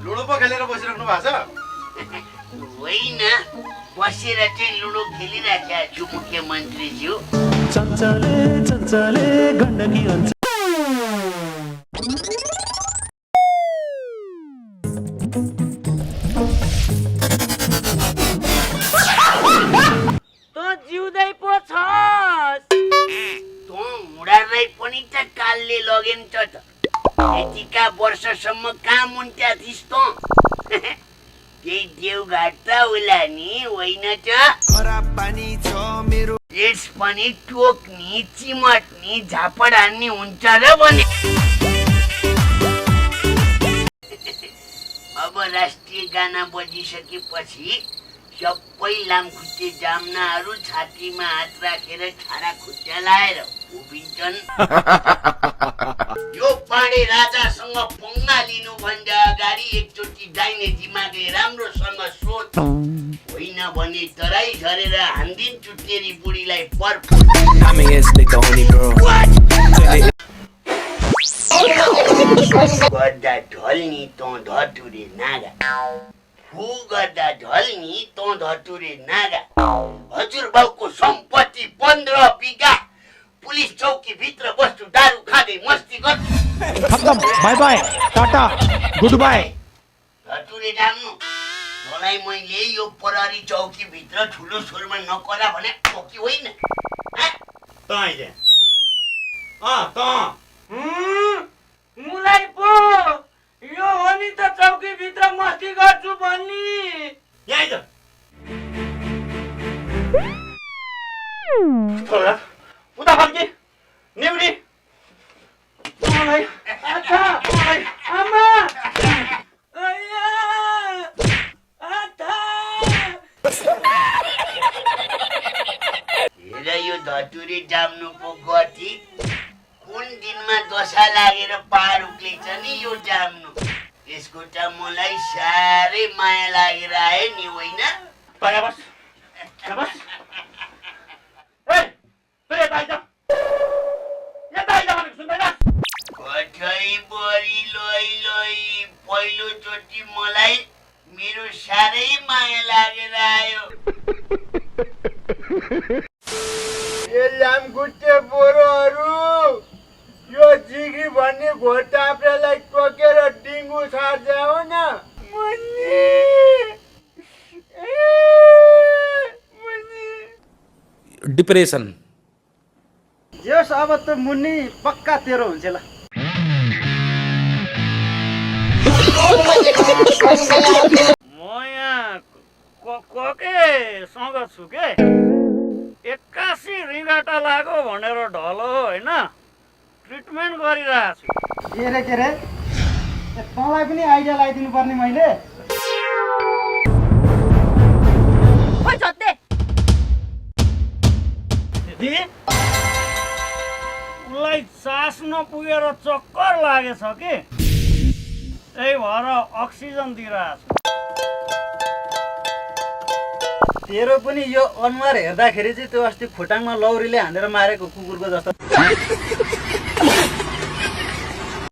Ludo पो खेलेर बसिराख्नु भएको छ? होइन, बसेर चाहिँ लुडो खेलिरहेका छु मुख्यमन्त्रीज्यू। चञ्चले चञ्चले गण्डकी अञ्चल तँ जिउँदै पो छस्? तँ हुँडालाई पनि त कालले लगेन्छ त। यतिका वर्षसम्म कहाँ मुन्ट्या थिइस् तँ? त्यही देवघाट त होला नि, होइन त? प्लेट्स पनि टोक्ने, चिमट्ने, झापड हान्ने हुन्छ र भने। अब राष्ट्रिय गाना बजिसकेपछि सबै लामखुट्टे जाम्नाहरू छातीमा हात राखेर छाडा खुट्टा लाएर उभिन्छन्। यो पाडे राजासँग पंगा लिनुभन्दा अगाडि एकचोटि दाहिने दिमागले राम्रोसँग सोच, होइन भने तराई झरेर हान्दिन्छु तेरी बुढीलाई पर्फ। गर्दा ढल्नी तँ धतुरे नागा, फु गर्दा ढल्नी तँ धतुरे नागा। हजुर बाउको सम्पत्ति 15 बिघा, पुलिस चौकी भित्र बस्छु, दारू खाँदै मस्ती गर्छु। खत्तम, बाई बाई, टाटा, गुड बाई। धतुरे जान्नु, तँलाई मैले यो प्रहरी चौकी भित्र ठुलो स्वरमा नकरा भने कि होइन? मुलाई पो यो हो नि त चौकी भित्र मस्ती गर्छु भन्ने। यही त उता फर्की निउरी आमा अय्या आथा। हेर यो धतुरे जाम्नुको गति, कुन दिनमा दशा लागेर पार उक्लेछ नि यो जाम्नु। यसको त मलाई साह्रै माया लागेर आयो नि, होइन? कठैबरी लई लई पहिलोचोटि मलाई मेरो साह्रै माया लागेर आयो। ए लामखुट्टे बोरोहरू, यो जिग्री भन्ने घोटाप्रेलाई टोकेर डिङ्गु छाड्दै हो न। डिप्रेसन। यस अब त मुन्नी पक्का तेरो हुन्छ ल। म यहाँ ककेसँग छु के, 81 रिङ्गाटा लाग्यो भनेर ढलो होइन, ट्रिटमेन्ट गरिरहेको छु। के रे तँलाई पनि आइडिया लगाइदिनु पर्ने मैले। उसलाई सास नपुगेर चक्कर लागेछ कि, त्यही भएर अक्सिजन दिइरहेको छु। तेरो पनि यो अनुहार हेर्दाखेरि चाहिँ त्यो अस्ति खोटाङमा लौरीले हानेर मारेको कुकुरको जस्तो।